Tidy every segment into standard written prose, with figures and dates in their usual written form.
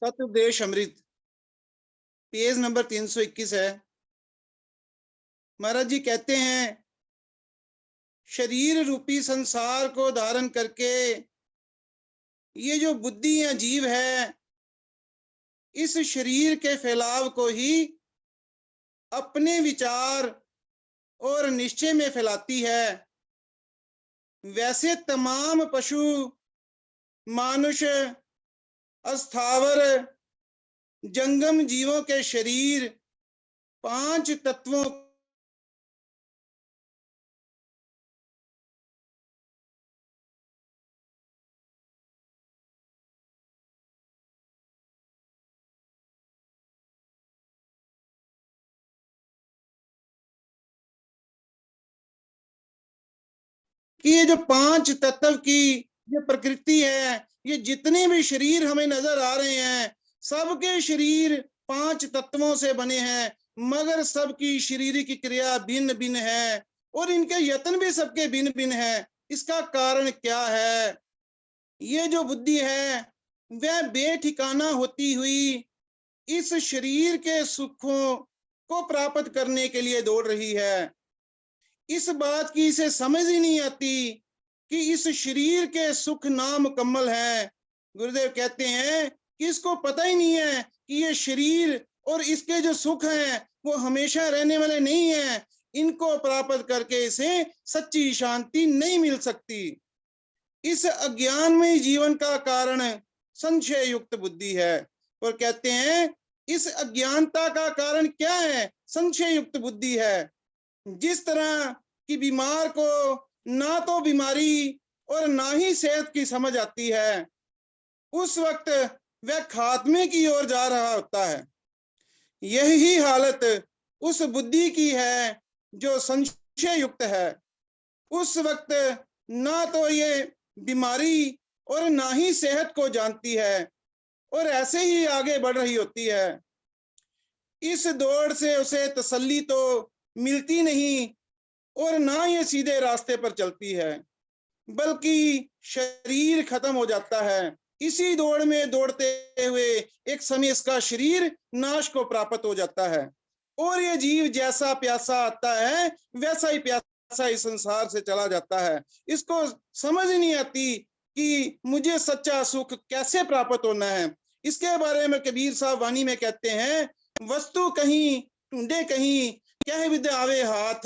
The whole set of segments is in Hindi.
सतुपदेश अमृत पेज नंबर 321 है। महाराज जी कहते हैं, शरीर रूपी संसार को धारण करके ये जो बुद्धि या जीव है, इस शरीर के फैलाव को ही अपने विचार और निश्चय में फैलाती है। वैसे तमाम पशु, मानुष, अस्थावर, जंगम जीवों के शरीर 5 तत्वों कि ये जो 5 तत्व की ये प्रकृति है, ये जितने भी शरीर हमें नजर आ रहे हैं, सबके शरीर 5 तत्वों से बने हैं, मगर सबकी शारीरिक क्रिया भिन्न भिन्न है और इनके यत्न भी सबके भिन्न भिन्न है। इसका कारण क्या है? ये जो बुद्धि है वह बेठिकाना होती हुई इस शरीर के सुखों को प्राप्त करने के लिए दौड़ रही है। इस बात की इसे समझ ही नहीं आती कि इस शरीर के सुख नामुकम्मल है। गुरुदेव कहते हैं कि इसको पता ही नहीं है कि ये शरीर और इसके जो सुख हैं वो हमेशा रहने वाले नहीं है। इनको प्राप्त करके इसे सच्ची शांति नहीं मिल सकती। इस अज्ञानमय जीवन का कारण संशय युक्त बुद्धि है। और कहते हैं इस अज्ञानता का कारण क्या है? संशय युक्त बुद्धि है। जिस तरह कि बीमार को ना तो बीमारी और ना ही सेहत की समझ आती है, उस वक्त वह खात्मे की ओर जा रहा होता है। यही हालत उस बुद्धि की है जो संशय युक्त है। उस वक्त ना तो ये बीमारी और ना ही सेहत को जानती है और ऐसे ही आगे बढ़ रही होती है। इस दौड़ से उसे तसल्ली तो मिलती नहीं और ना ये सीधे रास्ते पर चलती है, बल्कि शरीर खत्म हो जाता है। इसी दौड़ में दौड़ते हुए एक समय इसका शरीर नाश को प्राप्त हो जाता है और ये जीव जैसा प्यासा आता है वैसा ही प्यासा इस संसार से चला जाता है। इसको समझ नहीं आती कि मुझे सच्चा सुख कैसे प्राप्त होना है। इसके बारे में कबीर साहब वाणी में कहते हैं, वस्तु कहीं ढूंढे कहीं, कह विद आवे हाथ,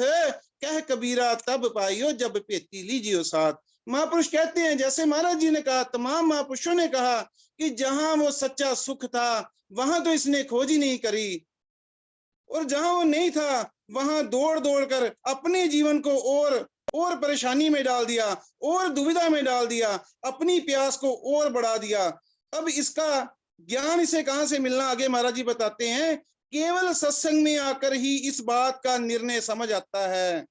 कह कबीरा तब पाइयो जब पेती लीजियो साथ। महापुरुष कहते हैं, जैसे महाराज जी ने कहा, तमाम महापुरुषों ने कहा कि जहां वो सच्चा सुख था वहां तो इसने खोज ही नहीं करी, और जहां वो नहीं था वहां दौड़ दौड़ कर अपने जीवन को और परेशानी में डाल दिया और दुविधा में डाल दिया, अपनी प्यास को और बढ़ा दिया। अब इसका ज्ञान इसे कहां से मिलना? आगे महाराज जी बताते हैं, केवल सत्संग में आकर ही इस बात का निर्णय समझ आता है।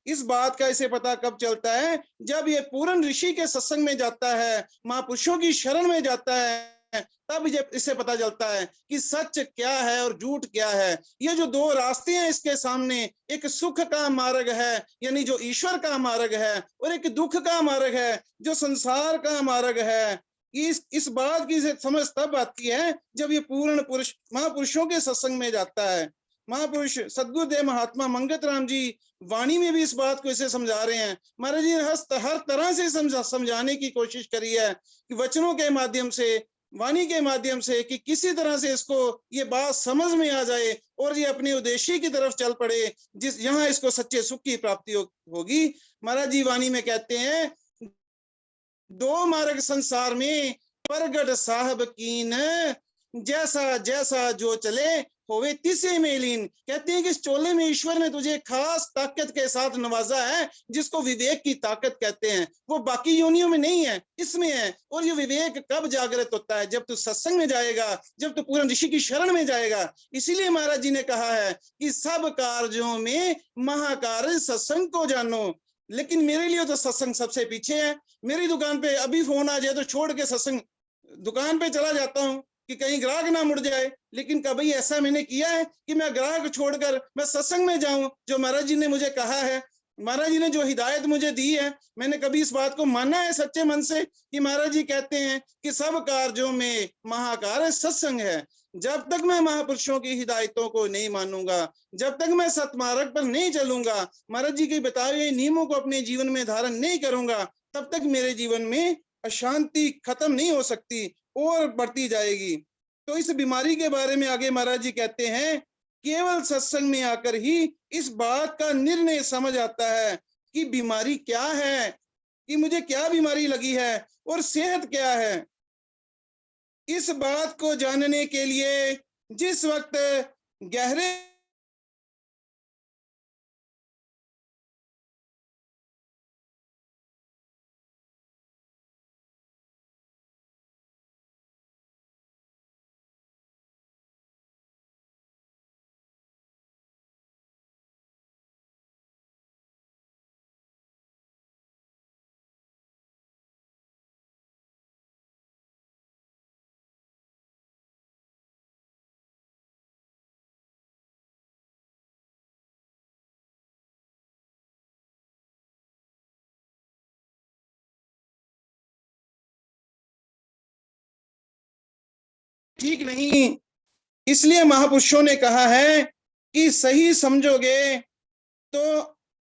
इस बात का इसे पता कब चलता है? जब ये पूर्ण ऋषि के सत्संग में जाता है, महापुरुषों की शरण में जाता है, तब जब इसे पता चलता है कि सच क्या है और झूठ क्या है। ये जो 2 रास्ते हैं इसके सामने, एक सुख का मार्ग है यानी जो ईश्वर का मार्ग है, और एक दुख का मार्ग है जो संसार का मार्ग है। इस बात की समझ तब आती है जब ये पूर्ण पुरुष महापुरुषों के सत्संग में जाता है। महापुरुष सद्गुरुदेव महात्मा मंगत राम जी वाणी में भी इस बात को इसे समझा रहे हैं। महाराज जी ने हर तरह से समझाने की कोशिश करी है कि वचनों के माध्यम से, वाणी के माध्यम से, कि किसी तरह से इसको ये बात समझ में आ जाए और ये अपने उद्देश्य की तरफ चल पड़े, जिस यहाँ इसको सच्चे सुख की प्राप्ति होगी। महाराज जी वाणी में कहते हैं, 2 मार्ग संसार में प्रगट साहब कीन, जैसा जैसा जो चले होवे तिसे में लीन। कहते हैं कि इस चोले में ईश्वर ने तुझे खास ताकत के साथ नवाजा है, जिसको विवेक की ताकत कहते हैं। वो बाकी योनियों में नहीं है, इसमें है। और ये विवेक कब जागृत होता है? जब तू सत्संग में जाएगा, जब तू पूर्ण ऋषि की शरण में जाएगा। इसीलिए महाराज जी ने कहा है कि सब कार्यों में महाकार्य सत्संग को जानो। लेकिन मेरे लिए तो सत्संग सबसे पीछे है। मेरी दुकान पे अभी फोन आ जाए तो छोड़ के सत्संग दुकान पे चला जाता हूँ कि कहीं ग्राहक ना मुड़ जाए। लेकिन कभी ऐसा मैंने किया है कि मैं ग्राहक छोड़कर मैं सत्संग में जाऊं जो महाराज जी ने मुझे कहा है? महाराज जी ने जो हिदायत मुझे दी है, मैंने कभी इस बात को माना है सच्चे मन से कि महाराज जी कहते हैं कि सब कार्यों में महाकार्य सत्संग है। जब तक मैं महापुरुषों की हिदायतों को नहीं मानूंगा, जब तक मैं सतमार्ग पर नहीं चलूंगा, महाराज जी के बताए हुए नियमों को अपने जीवन में धारण नहीं करूंगा, तब तक मेरे जीवन में अशांति खत्म नहीं हो सकती और बढ़ती जाएगी। तो इस बीमारी के बारे में आगे महाराज जी कहते हैं, केवल सत्संग में आकर ही इस बात का निर्णय समझ आता है कि बीमारी क्या है, कि मुझे क्या बीमारी लगी है और सेहत क्या है। इस बात को जानने के लिए जिस वक्त गहरे ठीक नहीं, इसलिए महापुरुषों ने कहा है कि सही समझोगे तो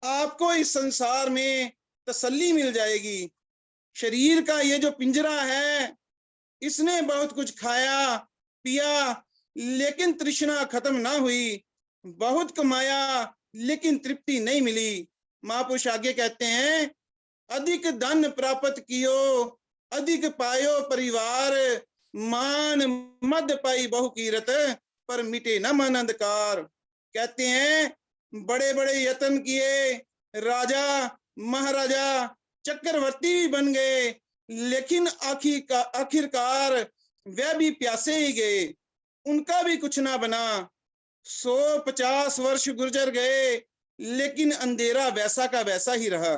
आपको इस संसार में तसल्ली मिल जाएगी। शरीर का ये जो पिंजरा है, इसने बहुत कुछ खाया पिया लेकिन तृष्णा खत्म ना हुई, बहुत कमाया लेकिन तृप्ति नहीं मिली। महापुरुष आगे कहते हैं, अधिक धन प्राप्त कियो अधिक पायो परिवार, मान मद पाई बहु कीरत पर मिटे न मन अंधकार। कहते हैं बड़े बड़े यत्न किए, राजा महाराजा चक्रवर्ती भी बन गए, लेकिन आखिरकार वे भी प्यासे ही गए, उनका भी कुछ ना बना। 150 वर्ष गुजर गए लेकिन अंधेरा वैसा का वैसा ही रहा।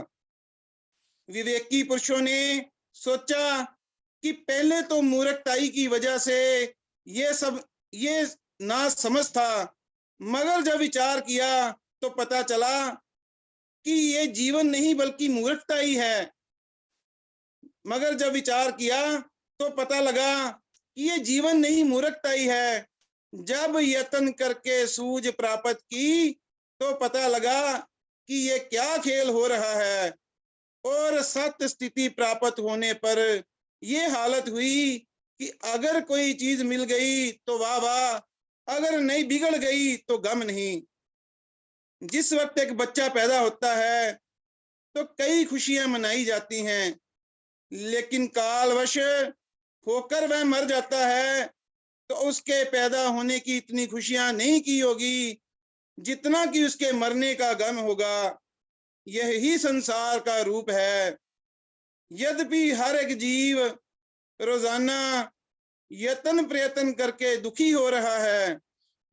विवेकी पुरुषों ने सोचा कि पहले तो मूर्खताई की वजह से ये ना समझ था, मगर जब विचार किया तो पता चला कि ये जीवन नहीं बल्कि मूर्खता ही है। मगर जब विचार किया तो पता लगा कि ये जीवन नहीं मूर्खता ही है। जब यत्न करके सूझ प्राप्त की तो पता लगा कि ये क्या खेल हो रहा है, और सत्य स्थिति प्राप्त होने पर ये हालत हुई कि अगर कोई चीज मिल गई तो वाह वाह, अगर नहीं बिगड़ गई तो गम नहीं। जिस वक्त एक बच्चा पैदा होता है तो कई खुशियां मनाई जाती हैं, लेकिन कालवश होकर वह मर जाता है तो उसके पैदा होने की इतनी खुशियां नहीं की होगी जितना कि उसके मरने का गम होगा। यही संसार का रूप है। यद्यपि हर एक जीव रोजाना यत्न प्रयत्न करके दुखी हो रहा है,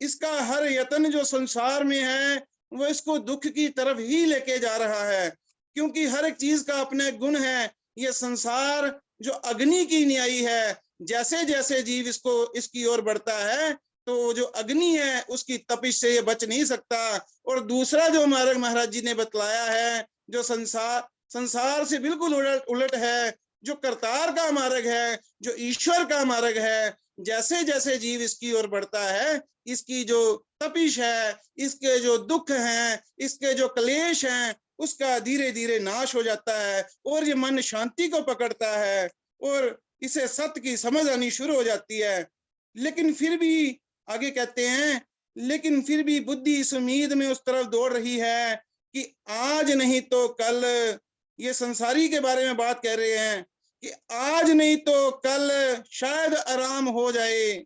इसका हर यत्न जो संसार में है वो इसको दुख की तरफ ही लेके जा रहा है, क्योंकि हर एक चीज का अपने गुण है। ये संसार जो अग्नि की न्यायी है, जैसे जैसे जीव इसकी ओर बढ़ता है तो जो अग्नि है उसकी तपिश से ये बच नहीं सकता। और दूसरा जो मार्ग महाराज जी ने बतलाया है, जो संसार से बिल्कुल उलट है, जो करतार का मार्ग है, जो ईश्वर का मार्ग है, जैसे जैसे जीव इसकी ओर बढ़ता है, इसकी जो तपिश है, इसके जो दुख हैं, इसके जो क्लेश हैं, उसका धीरे धीरे नाश हो जाता है और ये मन शांति को पकड़ता है और इसे सत्य की समझ आनी शुरू हो जाती है। लेकिन फिर भी आगे कहते हैं, लेकिन फिर भी बुद्धि इस उम्मीद में उस तरफ दौड़ रही है कि आज नहीं तो कल, ये संसारी के बारे में बात कह रहे हैं कि आज नहीं तो कल शायद आराम हो जाए।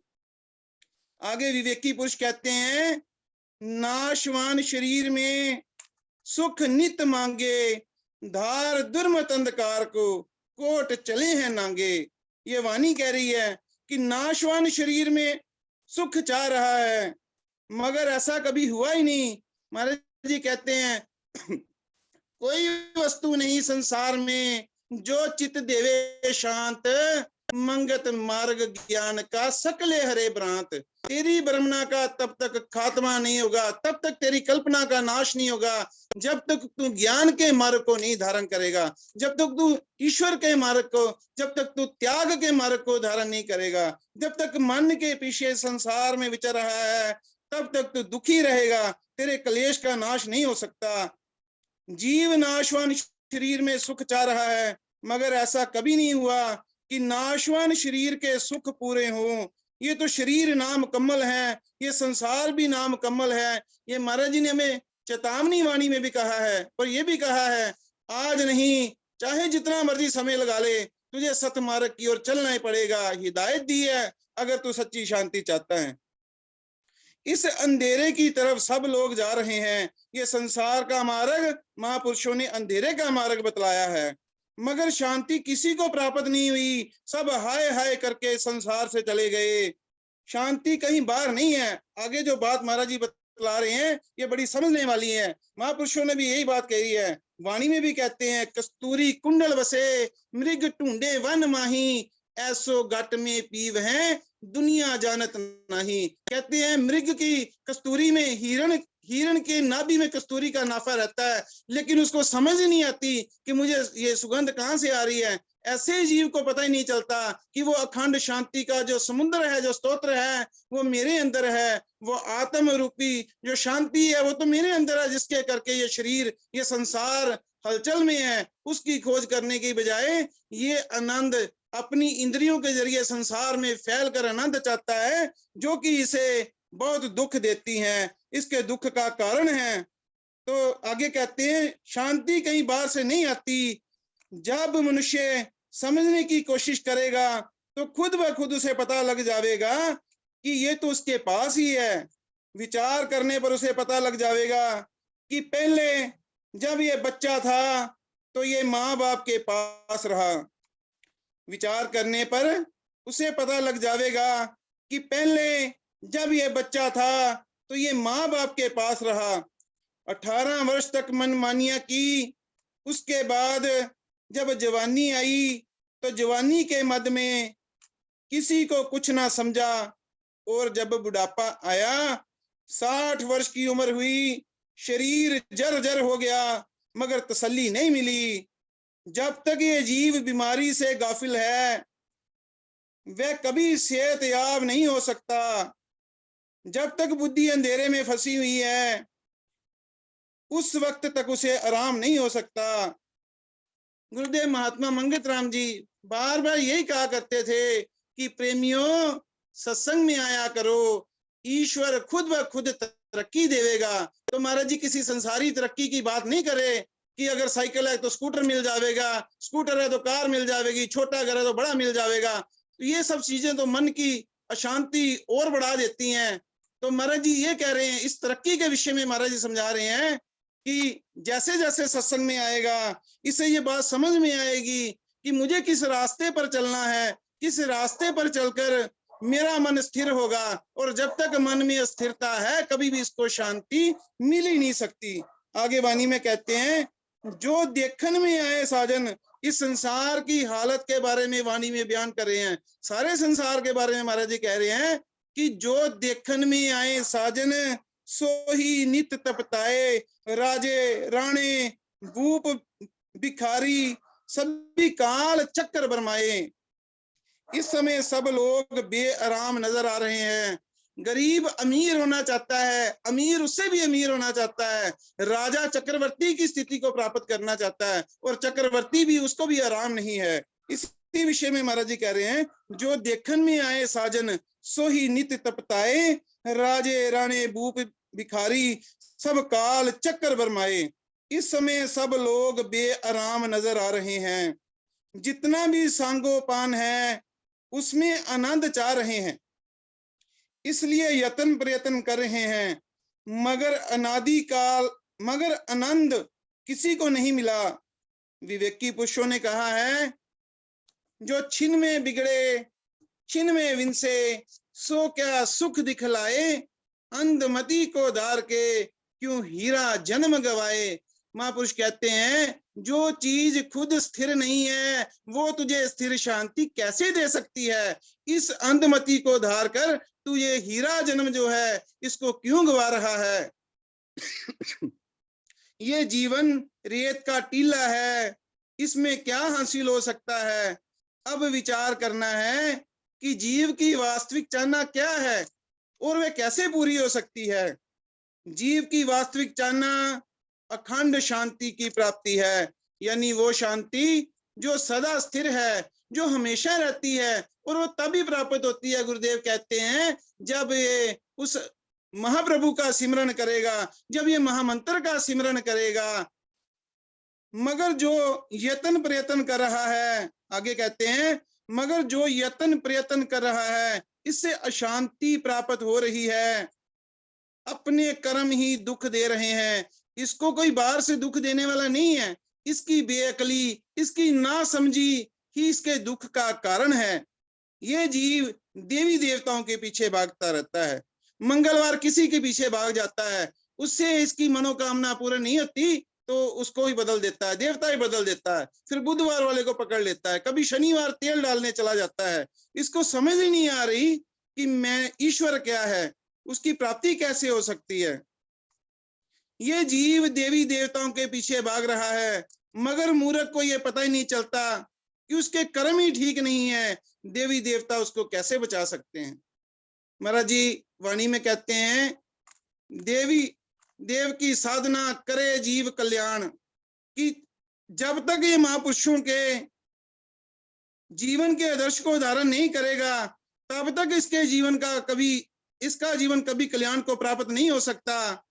आगे विवेकी पुरुष कहते हैं, नाशवान शरीर में सुख नित मांगे, धार दुर्मत अंधकार को कोट चले हैं नांगे। ये वाणी कह रही है कि नाशवान शरीर में सुख चाह रहा है, मगर ऐसा कभी हुआ ही नहीं। महाराज जी कहते हैं कोई वस्तु नहीं संसार में जो चित देवे शांत, मंगत मार्ग ज्ञान का सकले हरे भ्रांत। तेरी ब्रह्मणा का तब तक खात्मा नहीं होगा, तब तक तेरी कल्पना का नाश नहीं होगा, जब तक तू ज्ञान के मार्ग को नहीं धारण करेगा, जब तक तू ईश्वर के मार्ग को, जब तक तू त्याग के मार्ग को धारण नहीं करेगा, जब तक मन के पीछे संसार में विचर रहा है, तब तक तू दुखी रहेगा, तेरे कलेश का नाश नहीं हो सकता। जीव नाशवान शरीर में सुख चाह रहा है, मगर ऐसा कभी नहीं हुआ कि नाशवान शरीर के सुख पूरे हों। ये तो शरीर नाम कमल है, ये संसार भी नाम कमल है। ये महाराज जी ने हमें चेतावनी वाणी में भी कहा है, पर ये भी कहा है आज नहीं, चाहे जितना मर्जी समय लगा ले, तुझे सतमार्ग की ओर चलना ही पड़ेगा। हिदायत दी है अगर तू सच्ची शांति चाहता है। इस अंधेरे की तरफ सब लोग जा रहे हैं। ये संसार का मार्ग महापुरुषों ने अंधेरे का मार्ग बतलाया है, मगर शांति किसी को प्राप्त नहीं हुई। सब हाय हाय करके संसार से चले गए। शांति कहीं बाहर नहीं है। आगे जो बात महाराज जी बतला रहे हैं ये बड़ी समझने वाली है। महापुरुषों ने भी यही बात कही है। वाणी में भी कहते हैं, कस्तूरी कुंडल बसे मृग ढूंढे वन माही, ऐसो गट में पीव है दुनिया जानत नहीं। कहते हैं मृग की कस्तूरी में, हिरण के नाभि में कस्तूरी का नाफा रहता है, लेकिन उसको समझ नहीं आती कि मुझे ये सुगंध कहाँ से आ रही है। ऐसे जीव को पता ही नहीं चलता कि वो अखंड शांति का जो समुद्र है, जो स्तोत्र है, वो मेरे अंदर है। वो आत्म रूपी जो शांति है वो तो मेरे अंदर है, जिसके करके ये शरीर, ये संसार हलचल में है। उसकी खोज करने की बजाय ये आनंद अपनी इंद्रियों के जरिए संसार में फैलकर आनंद चाहता है, जो कि इसे बहुत दुख देती हैं। इसके दुख का कारण है। तो आगे कहते हैं, शांति कहीं बाहर से नहीं आती। जब मनुष्य समझने की कोशिश करेगा तो खुद ब खुद उसे पता लग जाएगा कि ये तो उसके पास ही है। विचार करने पर उसे पता लग जाएगा कि पहले जब ये बच्चा था तो ये माँ बाप के पास रहा। विचार करने पर उसे पता लग जाएगा कि पहले जब ये बच्चा था तो ये माँ बाप के पास रहा। 18 वर्ष तक मनमानियां की। उसके बाद जब जवानी आई तो जवानी के मद में किसी को कुछ ना समझा, और जब बुढ़ापा आया, 60 वर्ष की उम्र हुई, शरीर जर्जर हो गया, मगर तसल्ली नहीं मिली। जब तक ये जीव बीमारी से गाफिल है वह कभी सेहतयाब नहीं हो सकता। जब तक बुद्धि अंधेरे में फंसी हुई है उस वक्त तक उसे आराम नहीं हो सकता। गुरुदेव महात्मा मंगत राम जी बार बार यही कहा करते थे कि प्रेमियों, सत्संग में आया करो, ईश्वर खुद ब खुद तरक्की देवेगा। तो महाराज जी किसी संसारी तरक्की की बात नहीं करे कि अगर साइकिल है तो स्कूटर मिल जाएगा, स्कूटर है तो कार मिल जाएगी, छोटा घर है तो बड़ा मिल जाएगा। तो ये सब चीजें तो मन की अशांति और बढ़ा देती हैं। तो महाराज जी ये कह रहे हैं, इस तरक्की के विषय में महाराज जी समझा रहे हैं कि जैसे जैसे सत्संग में आएगा इससे ये बात समझ में आएगी कि मुझे किस रास्ते पर चलना है, किस रास्ते पर चलकर मेरा मन स्थिर होगा। और जब तक मन में स्थिरता है कभी भी इसको शांति मिल ही नहीं सकती। आगे वाणी में कहते हैं, जो देखन में आए साजन, इस संसार की हालत के बारे में वाणी में बयान कर रहे हैं। सारे संसार के बारे में महाराज जी कह रहे हैं कि जो देखन में आए साजन, सो ही नित तपताए, राजे राणे भूप भिखारी सभी काल चक्कर बरमाए। इस समय सब लोग बेआराम नजर आ रहे हैं। गरीब अमीर होना चाहता है, अमीर उससे भी अमीर होना चाहता है, राजा चक्रवर्ती की स्थिति को प्राप्त करना चाहता है, और चक्रवर्ती भी, उसको भी आराम नहीं है। इसी विषय में महाराज जी कह रहे हैं, जो देखन में आए साजन, सो ही नित तपताए, राजे राणे भूप भिखारी सब काल चक्कर बरमाए। इस समय सब लोग बेआराम नजर आ रहे हैं। जितना भी सांगोपान है उसमें आनंद चाह रहे हैं, इसलिए यत्न प्रयत्न कर रहे हैं, मगर आनंद किसी को नहीं मिला। विवेकी पुरुषों ने कहा है, जो छिन में बिगड़े छिन में विंसे, सो क्या सुख दिखलाए, अंधमती को धार के क्यों हीरा जन्म गवाए। महापुरुष कहते हैं जो चीज खुद स्थिर नहीं है वो तुझे स्थिर शांति कैसे दे सकती है? इस अंधमति को धार कर तू ये हीरा जन्म जो है इसको क्यों गवा रहा है? ये जीवन रेत का टीला है, इसमें क्या हासिल हो सकता है? अब विचार करना है कि जीव की वास्तविक चाहना क्या है और वह कैसे पूरी हो सकती है। जीव की वास्तविक चाहना अखंड शांति की प्राप्ति है, यानी वो शांति जो सदा स्थिर है, जो हमेशा रहती है, और वो तभी प्राप्त होती है, गुरुदेव कहते हैं, जब ये उस महाप्रभु का सिमरन करेगा, जब ये महामंत्र का सिमरन करेगा। मगर जो यत्न प्रयत्न कर रहा है, आगे कहते हैं, मगर जो यत्न प्रयत्न कर रहा है इससे अशांति प्राप्त हो रही है, अपने कर्म ही दुख दे रहे हैं। इसको कोई बाहर से दुख देने वाला नहीं है, इसकी बेअकली, इसकी नासमझी ही इसके दुख का कारण है। ये जीव देवी देवताओं के पीछे भागता रहता है, मंगलवार किसी के पीछे भाग जाता है, उससे इसकी मनोकामना पूरी नहीं होती तो उसको ही बदल देता है, देवता ही बदल देता है, फिर बुधवार वाले को पकड़ लेता है, कभी शनिवार तेल डालने चला जाता है। इसको समझ ही नहीं आ रही कि मैं ईश्वर क्या है, उसकी प्राप्ति कैसे हो सकती है। ये जीव देवी देवताओं के पीछे भाग रहा है, मगर मूर्ख को ये पता ही नहीं चलता कि उसके कर्म ही ठीक नहीं है, देवी देवता उसको कैसे बचा सकते हैं। महाराज जी वाणी में कहते हैं, देवी देव की साधना करे जीव कल्याण, कि जब तक ये महापुरुषों के जीवन के आदर्श को धारण नहीं करेगा तब तक इसका जीवन कभी कल्याण को प्राप्त नहीं हो सकता,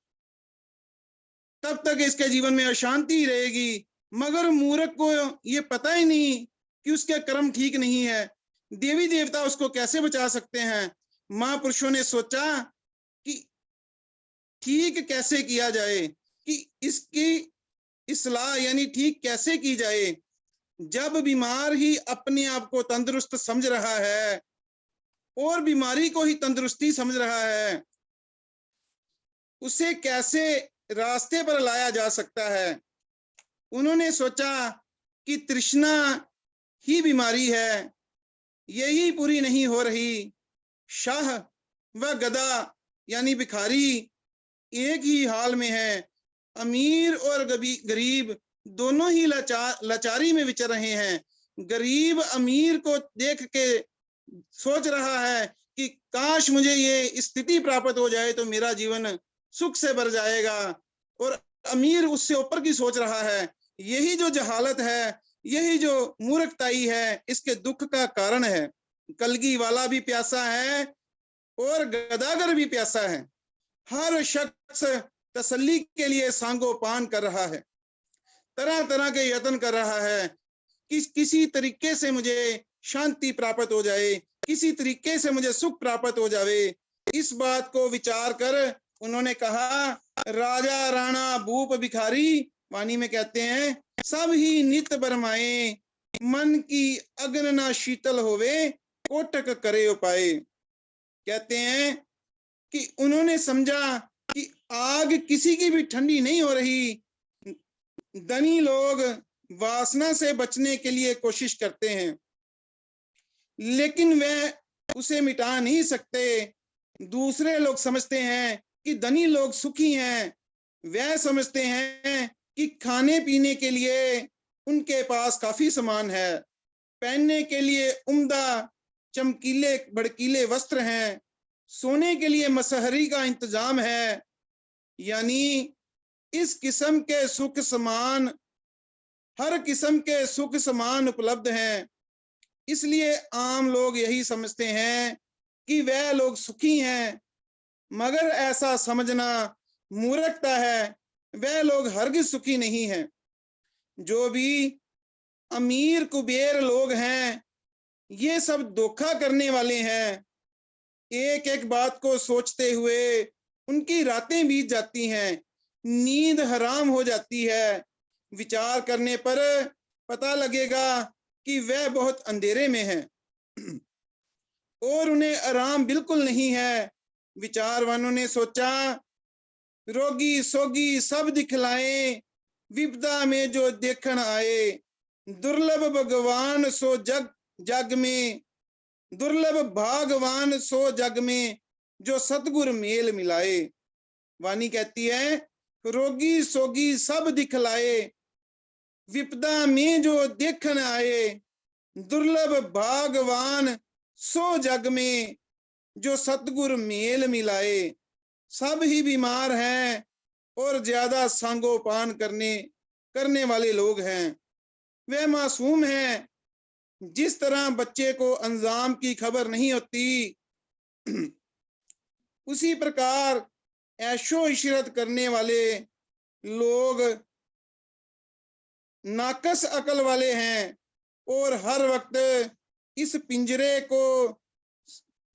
तब तक इसके जीवन में अशांति रहेगी। मगर मूर्ख को ये पता ही नहीं कि उसके कर्म ठीक नहीं है, देवी देवता उसको कैसे बचा सकते हैं। महापुरुषों ने सोचा कि ठीक कैसे किया जाए, कि इसकी इस्लाह यानी ठीक कैसे की जाए। जब बीमार ही अपने आप को तंदुरुस्त समझ रहा है और बीमारी को ही तंदुरुस्ती समझ रहा है, उसे कैसे रास्ते पर लाया जा सकता है। उन्होंने सोचा कि तृष्णा ही बीमारी है, यही पूरी नहीं हो रही। शाह व गधा यानी भिखारी एक ही हाल में है, अमीर और गरीब दोनों ही लाचारी में विचर रहे हैं। गरीब अमीर को देख के सोच रहा है कि काश मुझे ये स्थिति प्राप्त हो जाए तो मेरा जीवन सुख से भर जाएगा, और अमीर उससे ऊपर की सोच रहा है। यही जो जहालत है, यही जो मूर्खताई है, इसके दुख का कारण है। कलगी वाला भी प्यासा है और गदागर भी प्यासा है। हर शख्स तसल्ली के लिए सांगो पान कर रहा है, तरह तरह के यत्न कर रहा है कि किसी तरीके से मुझे शांति प्राप्त हो जाए, किसी तरीके से मुझे सुख प्राप्त हो जाए। इस बात को विचार कर उन्होंने कहा, राजा राणा भूप भिखारी, वाणी में कहते हैं, सब ही नित बरमाए, मन की अग्न ना शीतल होवे, कोटक करे उपाय। कहते हैं कि उन्होंने समझा कि आग किसी की भी ठंडी नहीं हो रही। धनी लोग वासना से बचने के लिए कोशिश करते हैं, लेकिन वे उसे मिटा नहीं सकते। दूसरे लोग समझते हैं कि धनी लोग सुखी हैं, वे समझते हैं कि खाने पीने के लिए उनके पास काफी सामान है, पहनने के लिए उम्दा चमकीले भड़कीले वस्त्र हैं, सोने के लिए मसहरी का इंतजाम है। यानी इस किस्म के सुख समान, हर किस्म के सुख समान उपलब्ध हैं। इसलिए आम लोग यही समझते हैं कि वह लोग सुखी हैं, मगर ऐसा समझना मूर्खता है। वह लोग हरगिज सुखी नहीं हैं। जो भी अमीर कुबेर लोग हैं, ये सब धोखा करने वाले हैं। एक एक बात को सोचते हुए उनकी रातें बीत जाती हैं, नींद हराम हो जाती है। विचार करने पर पता लगेगा कि वह बहुत अंधेरे में है और उन्हें आराम बिल्कुल नहीं है। विचारवानों ने सोचा, रोगी सोगी सब दिखलाएं, विपदा में जो देखन आए, दुर्लभ भगवान सो जग में, दुर्लभ भागवान सो जग में, जो सतगुर मेल मिलाए। वाणी कहती है, रोगी सोगी सब दिखलाए, विपदा में जो देखन आए, दुर्लभ भागवान सो जग में, जो सतगुर मेल मिलाए। सब ही बीमार हैं और ज्यादा सांगोपान करने वाले लोग हैं। वे मासूम हैं, जिस तरह बच्चे को अंजाम की खबर नहीं होती, उसी प्रकार ऐशो इशरत करने वाले लोग नाकस अकल वाले हैं और हर वक्त इस पिंजरे को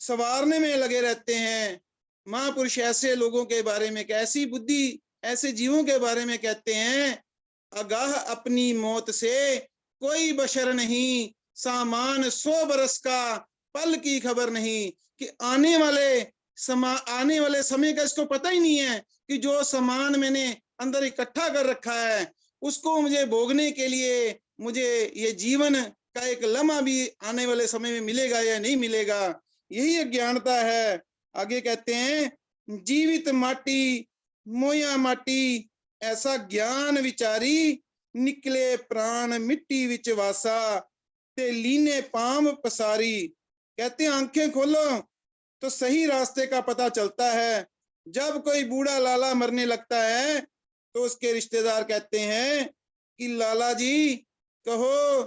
संवारने में लगे रहते हैं। महापुरुष ऐसे लोगों के बारे में, कैसी बुद्धि ऐसे जीवों के बारे में कहते हैं, आगाह अपनी मौत से कोई बशर नहीं, सामान 100 बरस का पल की खबर नहीं, कि आने वाले समय का इसको पता ही नहीं है कि जो सामान मैंने अंदर इकट्ठा कर रखा है उसको मुझे भोगने के लिए मुझे ये जीवन का एक लम्हा भी आने वाले समय में मिलेगा या नहीं मिलेगा। यही अज्ञानता है। आगे कहते हैं, जीवित माटी मोया माटी, ऐसा ज्ञान विचारी, निकले प्राण मिट्टी विच वासा, ते लीने पाम पसारी। कहते हैं आंखें खोलो तो सही रास्ते का पता चलता है। जब कोई बूढ़ा लाला मरने लगता है तो उसके रिश्तेदार कहते हैं कि लाला जी कहो,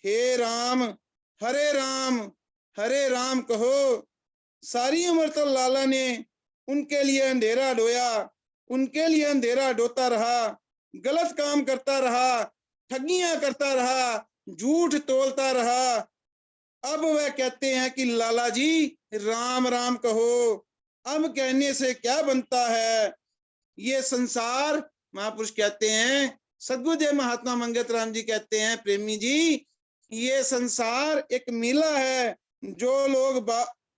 हे राम हरे राम कहो। सारी उम्र तो लाला ने उनके लिए अंधेरा ढोया, उनके लिए अंधेरा ढोता रहा, गलत काम करता रहा, ठगियां करता रहा, झूठ तोलता रहा। अब वह कहते हैं कि लाला जी राम राम कहो। अब कहने से क्या बनता है? ये संसार, महापुरुष कहते हैं, सद्गुरुदेव महात्मा मंगत राम जी कहते हैं, प्रेमी जी, ये संसार एक मेला है।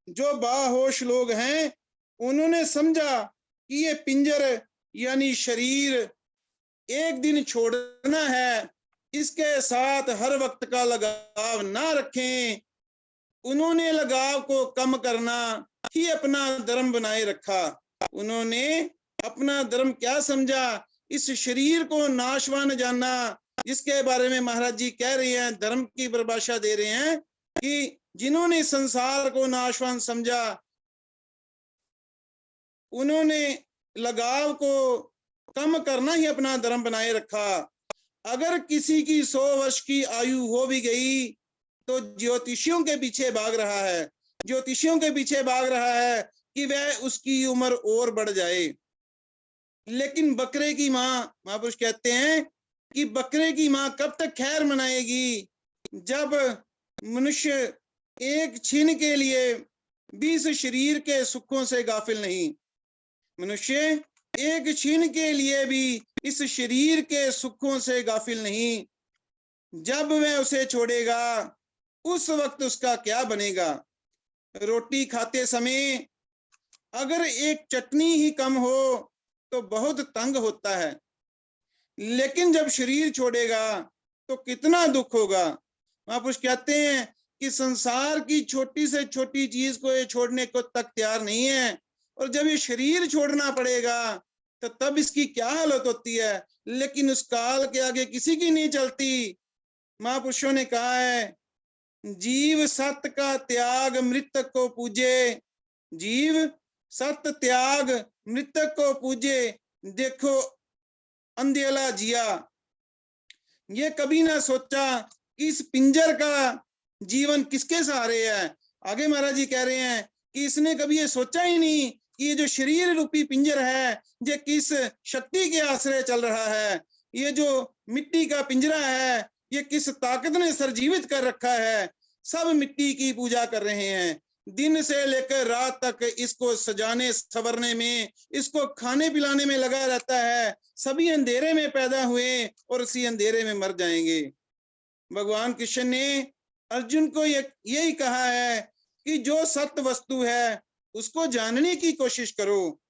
जो बाहोश लोग हैं उन्होंने समझा कि ये पिंजर यानी शरीर एक दिन छोड़ना है, इसके साथ हर वक्त का लगाव ना रखें। उन्होंने लगाव को कम करना ही अपना धर्म बनाए रखा। उन्होंने अपना धर्म क्या समझा? इस शरीर को नाशवान जाना, जिसके बारे में महाराज जी कह रहे हैं, धर्म की परिभाषा दे रहे हैं कि जिन्होंने संसार को नाशवान समझा, उन्होंने लगाव को कम करना ही अपना धर्म बनाए रखा। अगर किसी की 100 वर्ष की आयु हो भी गई तो ज्योतिषियों के पीछे भाग रहा है, ज्योतिषियों के पीछे भाग रहा है कि वह उसकी उम्र और बढ़ जाए। लेकिन बकरे की माँ, महापुरुष कहते हैं कि बकरे की माँ कब तक खैर मनाएगी? जब मनुष्य एक क्षण के लिए भी इस शरीर के सुखों से गाफिल नहीं, मनुष्य एक क्षण के लिए भी इस शरीर के सुखों से गाफिल नहीं। जब वह उसे छोड़ेगा उस वक्त उसका क्या बनेगा? रोटी खाते समय अगर एक चटनी ही कम हो तो बहुत तंग होता है, लेकिन जब शरीर छोड़ेगा तो कितना दुख होगा। महापुरुष कहते हैं कि संसार की छोटी से छोटी चीज को ये छोड़ने को तक तैयार नहीं है, और जब ये शरीर छोड़ना पड़ेगा तो तब इसकी क्या हालत होती है। लेकिन उस काल के आगे किसी की नहीं चलती। महापुरुषों ने कहा है, जीव सत्य का त्याग मृतक को पूजे, जीव सत्य त्याग मृतक को पूजे, देखो अंधेला जिया। ये कभी ना सोचा कि इस पिंजर का जीवन किसके सहारे है। आगे महाराज जी कह रहे हैं कि इसने कभी ये सोचा ही नहीं कि ये जो शरीर रूपी पिंजर है ये किस शक्ति के आश्रय चल रहा है। ये जो मिट्टी का पिंजरा है ये किस ताकत ने सरजीवित कर रखा है। सब मिट्टी की पूजा कर रहे हैं, दिन से लेकर रात तक इसको सजाने संवरने में, इसको खाने पिलाने में लगा रहता है। सभी अंधेरे में पैदा हुए और उसी अंधेरे में मर जाएंगे। भगवान कृष्ण ने अर्जुन को यही कहा है कि जो सत्य वस्तु है उसको जानने की कोशिश करो,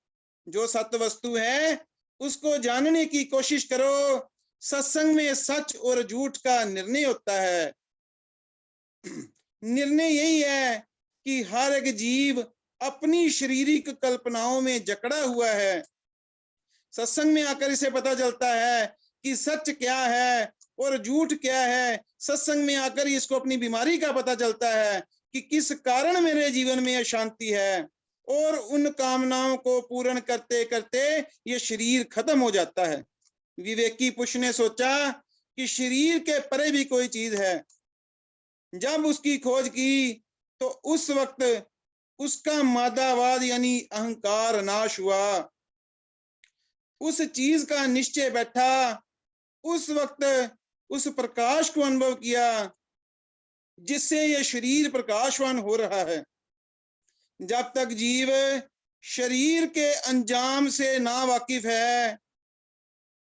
जो सत्य वस्तु है उसको जानने की कोशिश करो। सत्संग में सच और झूठ का निर्णय होता है। निर्णय यही है कि हर एक जीव अपनी शारीरिक कल्पनाओं में जकड़ा हुआ है। सत्संग में आकर इसे पता चलता है कि सच क्या है और झूठ क्या है। सत्संग में आकर इसको अपनी बीमारी का पता चलता है कि किस कारण मेरे जीवन में अशांति है, और उन कामनाओं को पूर्ण करते करते ये शरीर खत्म हो जाता है। विवेकी पुरुष ने सोचा कि शरीर के परे भी कोई चीज है। जब उसकी खोज की तो उस वक्त उसका मादावाद यानी अहंकार नाश हुआ। उस चीज का निश्चय बैठा। उस वक्त उस प्रकाश को अनुभव किया जिससे यह शरीर प्रकाशवान हो रहा है। जब तक जीव शरीर के अंजाम से ना वाकिफ है,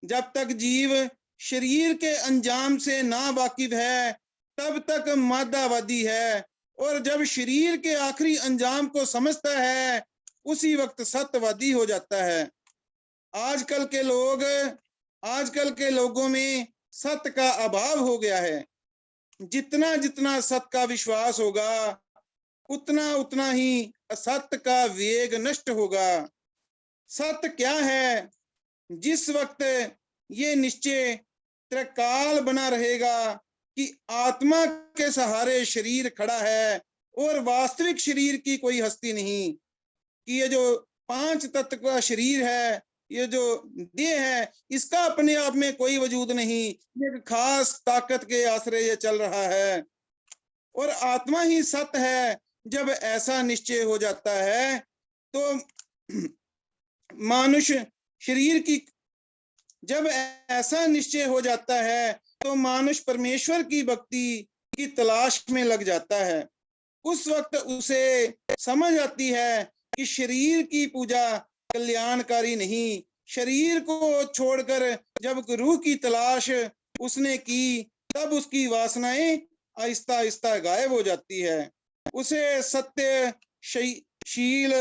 जब तक जीव शरीर के अंजाम से ना वाकिफ है, तब तक मादावादी है। और जब शरीर के आखिरी अंजाम को समझता है, उसी वक्त सत्यवादी हो जाता है। आजकल के लोगों में सत्य का अभाव हो गया है। जितना जितना सत्य का विश्वास होगा, उतना उतना ही असत्य का वेग नष्ट होगा। सत्य क्या है? जिस वक्त ये निश्चय त्रिकाल बना रहेगा कि आत्मा के सहारे शरीर खड़ा है और वास्तविक शरीर की कोई हस्ती नहीं, कि ये जो पांच तत्व का शरीर है, ये जो देह है, इसका अपने आप में कोई वजूद नहीं, ये खास ताकत के आश्रय ये चल रहा है और आत्मा ही सत्य है। जब ऐसा निश्चय हो जाता है तो मानुष शरीर की, जब ऐसा निश्चय हो जाता है तो मानुष परमेश्वर की भक्ति की तलाश में लग जाता है। उस वक्त उसे समझ आती है कि शरीर की पूजा कल्याणकारी नहीं। शरीर को छोड़कर जब रूह की तलाश उसने की, तब उसकी वासनाएं आहिस्ता आहिस्ता गायब हो जाती है। उसे सत्य, शील,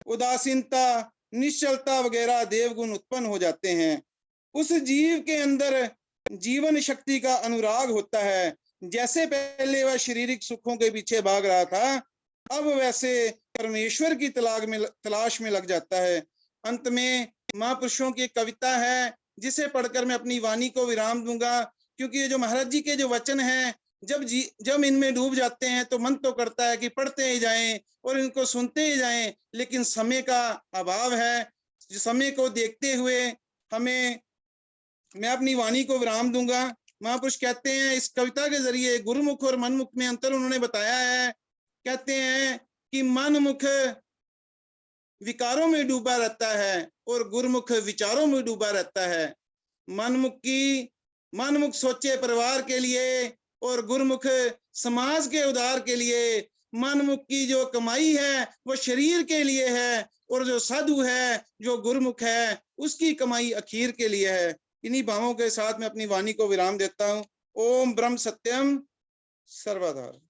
उदासीनता, निश्चलता वगैरह देवगुण उत्पन्न हो जाते हैं। उस जीव के अंदर जीवन शक्ति का अनुराग होता है। जैसे पहले वह शारीरिक सुखों के पीछे भाग रहा था, अब वैसे परमेश्वर की तलाश में लग जाता है। अंत में महापुरुषों की कविता है, जिसे पढ़कर मैं अपनी वाणी को विराम दूंगा, क्योंकि ये जो महाराज जी के जो वचन हैं, जब इनमें डूब जाते हैं तो मन तो करता है कि पढ़ते ही जाएं और इनको सुनते ही जाएं, लेकिन समय का अभाव है। समय को देखते हुए मैं अपनी वाणी को विराम दूंगा। महापुरुष कहते हैं इस कविता के जरिए गुरुमुख और मनमुख में अंतर उन्होंने बताया है। कहते हैं कि मनमुख विकारों में डूबा रहता है और गुरुमुख विचारों में डूबा रहता है। मनमुख सोचे परिवार के लिए और गुरुमुख समाज के उद्धार के लिए। मनमुख की जो कमाई है वो शरीर के लिए है, और जो साधु है, जो गुरुमुख है, उसकी कमाई अखीर के लिए है। इन्हीं भावों के साथ मैं अपनी वाणी को विराम देता हूँ। ओम ब्रह्म सत्यम सर्वधार।